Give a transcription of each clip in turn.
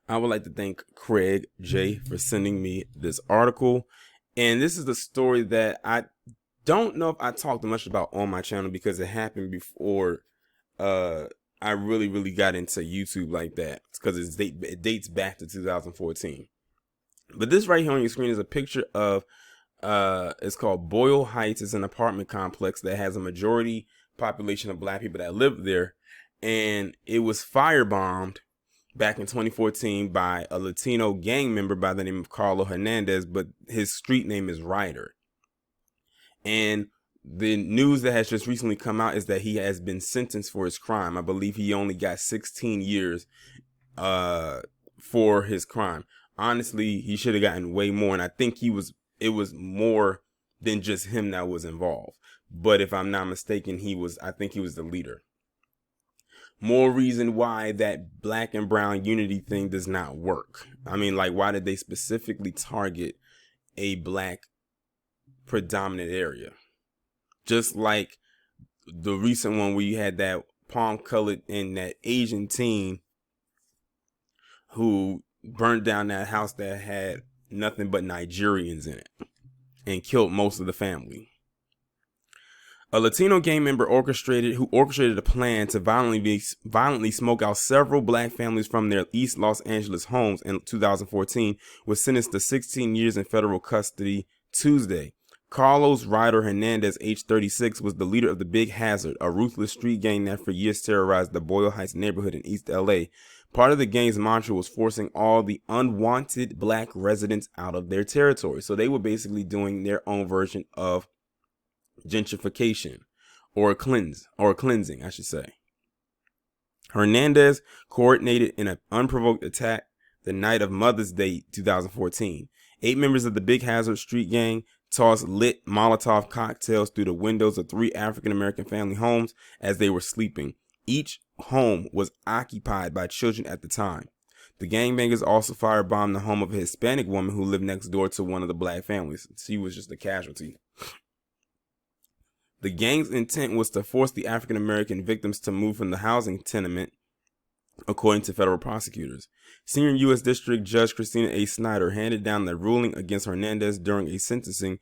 I would like to thank Craig J for sending me this article. And this is the story that I don't know if I talked much about on my channel because it happened before uh I really got into YouTube like that. It's because it dates back to 2014. But this right here on your screen is a picture of it's called Boyle Heights. It's an apartment complex that has a majority population of black people that live there, and it was firebombed back in 2014 by a Latino gang member by the name of Carlos Hernandez, but his street name is Ryder. And the news that has just recently come out is that he has been sentenced for his crime. I believe he only got 16 years for his crime. Honestly, he should have gotten way more, and I think it was more than just him that was involved. But if I'm not mistaken, I think he was the leader. More reason why that black and brown unity thing does not work. I mean, like, why did they specifically target a black predominant area? Just like the recent one where you had that palm colored and that Asian teen who burned down that house that had nothing but Nigerians in it and killed most of the family. A Latino gang member orchestrated a plan to violently smoke out several black families from their East Los Angeles homes in 2014 was sentenced to 16 years in federal custody Tuesday. Carlos Ryder Hernandez, age 36, was the leader of the Big Hazard, a ruthless street gang that for years terrorized the Boyle Heights neighborhood in East LA. Part of the gang's mantra was forcing all the unwanted black residents out of their territory. So they were basically doing their own version of gentrification or cleansing, I should say. Hernandez coordinated in an unprovoked attack the night of Mother's Day 2014. 8 members of the Big Hazard street gang tossed lit Molotov cocktails through the windows of 3 African-American family homes as they were sleeping. Each home was occupied by children at the time. The gangbangers also firebombed the home of a Hispanic woman who lived next door to one of the black families. She was just a casualty. The gang's intent was to force the African-American victims to move from the housing tenement, according to federal prosecutors. Senior U.S. District Judge Christina A. Snyder handed down the ruling against Hernandez during a sentencing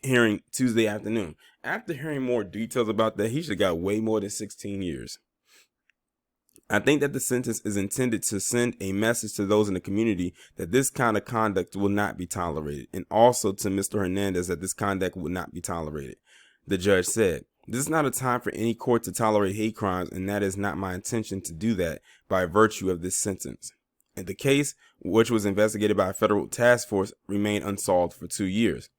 hearing Tuesday afternoon. After hearing more details about that, he should have got way more than 16 years. I think that the sentence is intended to send a message to those in the community that this kind of conduct will not be tolerated, and also to Mr. Hernandez that this conduct will not be tolerated. The judge said, "This is not a time for any court to tolerate hate crimes, and that is not my intention to do that by virtue of this sentence." And the case, which was investigated by a federal task force, remained unsolved for 2 years.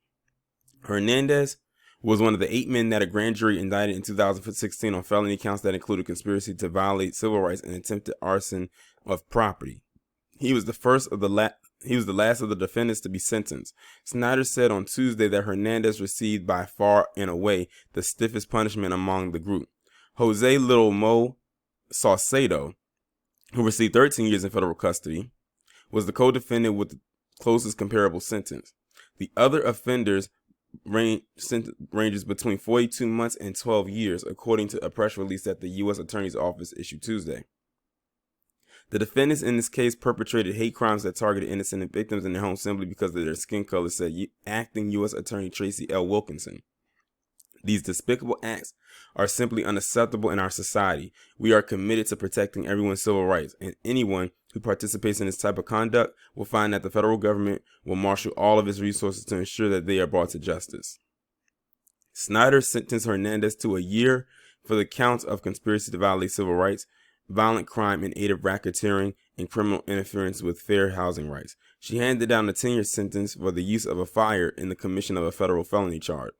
Hernandez was one of the 8 men that a grand jury indicted in 2016 on felony counts that included conspiracy to violate civil rights and attempted arson of property. He was the last of the defendants to be sentenced. Snyder said on Tuesday that Hernandez received by far and away the stiffest punishment among the group. Jose Little Mo Saucedo, who received 13 years in federal custody, was the co-defendant with the closest comparable sentence. The other offenders ranges between 42 months and 12 years, according to a press release that the U.S. Attorney's Office issued Tuesday. The defendants in this case perpetrated hate crimes that targeted innocent victims in their homes simply because of their skin color, said acting U.S. Attorney Tracy L. Wilkinson. These despicable acts are simply unacceptable in our society. We are committed to protecting everyone's civil rights, and anyone who participates in this type of conduct will find that the federal government will marshal all of its resources to ensure that they are brought to justice. Snyder sentenced Hernandez to a year for the counts of conspiracy to violate civil rights, violent crime in aid of racketeering, and criminal interference with fair housing rights. She handed down a 10-year sentence for the use of a fire in the commission of a federal felony charge.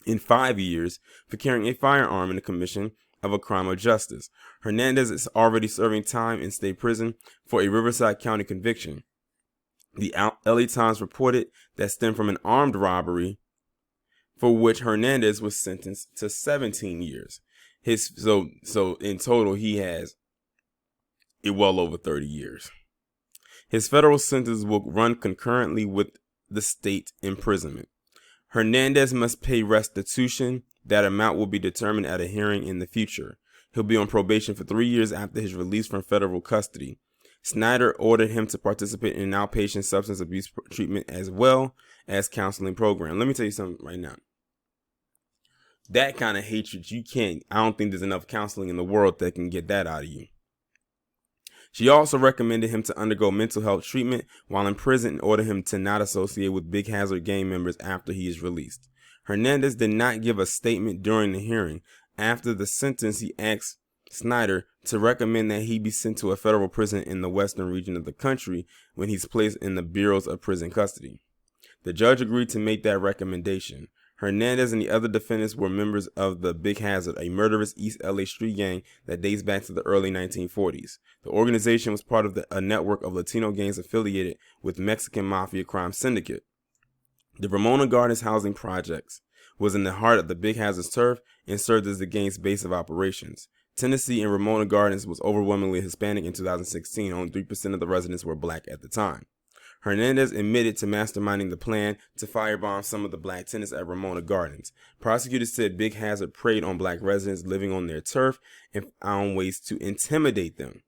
In 5 years for carrying a firearm in the commission of a crime of justice. Hernandez is already serving time in state prison for a Riverside County conviction. The LA Times reported that stemmed from an armed robbery for which Hernandez was sentenced to 17 years. So in total, he has well over 30 years. His federal sentence will run concurrently with the state imprisonment. Hernandez must pay restitution. That amount will be determined at a hearing in the future. He'll be on probation for 3 years after his release from federal custody. Snyder ordered him to participate in an outpatient substance abuse treatment as well as counseling program. Let me tell you something right now. That kind of hatred, I don't think there's enough counseling in the world that can get that out of you. She also recommended him to undergo mental health treatment while in prison and ordered him to not associate with Big Hazard gang members after he is released. Hernandez did not give a statement during the hearing. After the sentence, he asked Snyder to recommend that he be sent to a federal prison in the western region of the country when he's placed in the bureaus of prison custody. The judge agreed to make that recommendation. Hernandez and the other defendants were members of the Big Hazard, a murderous East LA street gang that dates back to the early 1940s. The organization was part of a network of Latino gangs affiliated with Mexican mafia crime syndicate. The Ramona Gardens housing projects was in the heart of the Big Hazard's turf and served as the gang's base of operations. Tennessee and Ramona Gardens was overwhelmingly Hispanic in 2016. Only 3% of the residents were black at the time. Hernandez admitted to masterminding the plan to firebomb some of the black tenants at Ramona Gardens. Prosecutors said Big Hazard preyed on black residents living on their turf and found ways to intimidate them.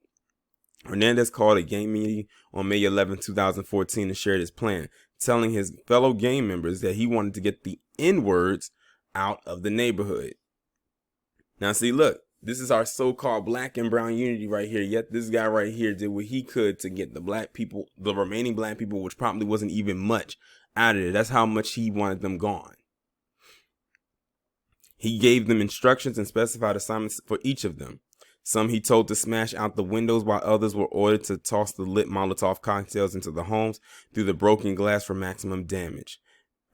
Hernandez called a gang meeting on May 11, 2014 and shared his plan, telling his fellow gang members that he wanted to get the N-words out of the neighborhood. Now see, look. This is our so-called black and brown unity right here. Yet this guy right here did what he could to get the black people, the remaining black people, which probably wasn't even much, out of it. That's how much he wanted them gone. He gave them instructions and specified assignments for each of them. Some he told to smash out the windows, while others were ordered to toss the lit Molotov cocktails into the homes through the broken glass for maximum damage.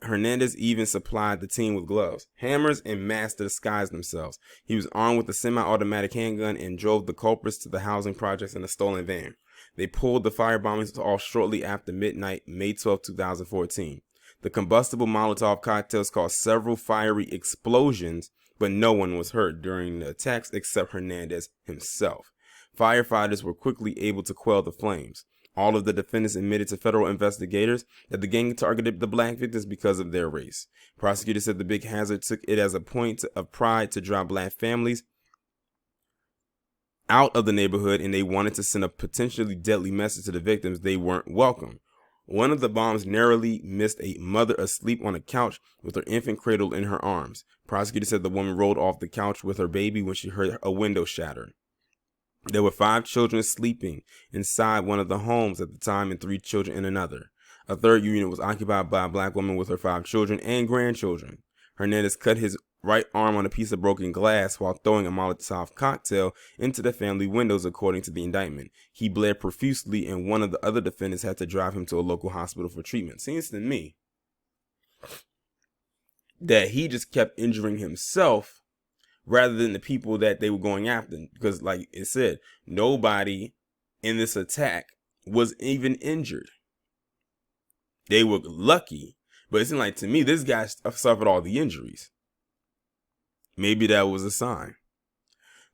Hernandez even supplied the team with gloves, hammers, and masks to disguise themselves. He was armed with a semi-automatic handgun and drove the culprits to the housing projects in a stolen van. They pulled the firebombings off shortly after midnight, May 12, 2014. The combustible Molotov cocktails caused several fiery explosions, but no one was hurt during the attacks except Hernandez himself. Firefighters were quickly able to quell the flames. All of the defendants admitted to federal investigators that the gang targeted the black victims because of their race. Prosecutors said the Big Hazard took it as a point of pride to drive black families out of the neighborhood, and they wanted to send a potentially deadly message to the victims they weren't welcome. One of the bombs narrowly missed a mother asleep on a couch with her infant cradled in her arms. Prosecutors said the woman rolled off the couch with her baby when she heard a window shatter. There were 5 children sleeping inside one of the homes at the time and 3 children in another. A third unit was occupied by a black woman with her 5 children and grandchildren. Hernandez cut his right arm on a piece of broken glass while throwing a Molotov cocktail into the family windows, according to the indictment. He bled profusely, and one of the other defendants had to drive him to a local hospital for treatment. Seems to me that he just kept injuring himself rather than the people that they were going after. Because like it said, nobody in this attack was even injured. They were lucky, but it seemed like to me, this guy suffered all the injuries. Maybe that was a sign.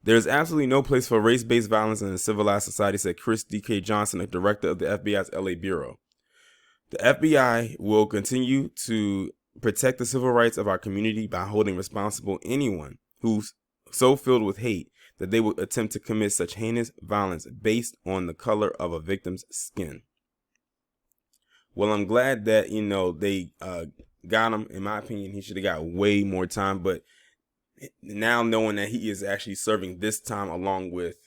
There's absolutely no place for race-based violence in a civilized society, said Chris D.K. Johnson, the director of the FBI's LA Bureau. The FBI will continue to protect the civil rights of our community by holding responsible anyone who's so filled with hate that they will attempt to commit such heinous violence based on the color of a victim's skin. Well, I'm glad that, they got him. In my opinion, he should have got way more time. But now knowing that he is actually serving this time along with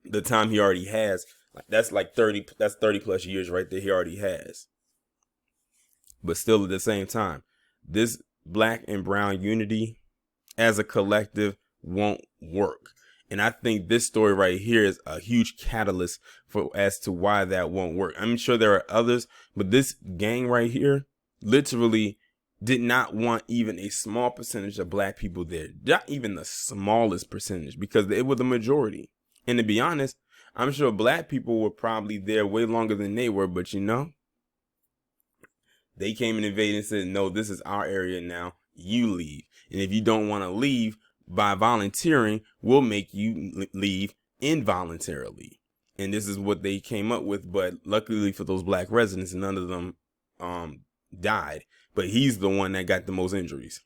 the time he already has, that's 30 plus years right there he already has. But still at the same time, this black and brown unity as a collective won't work. And I think this story right here is a huge catalyst as to why that won't work. I'm sure there are others, but this gang right here literally did not want even a small percentage of black people there. Not even the smallest percentage, because they were the majority. And to be honest, I'm sure black people were probably there way longer than they were, but they came and invaded and said, no, this is our area now. You leave. And if you don't want to leave by volunteering, we'll make you leave involuntarily. And this is what they came up with. But luckily for those black residents, none of them died. But he's the one that got the most injuries.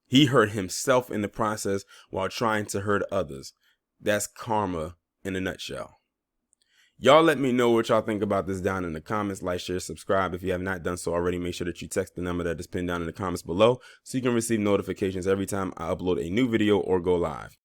He hurt himself in the process while trying to hurt others. That's karma in a nutshell. Y'all let me know what y'all think about this down in the comments. Like, share, subscribe. If you have not done so already, make sure that you text the number that is pinned down in the comments below so you can receive notifications every time I upload a new video or go live.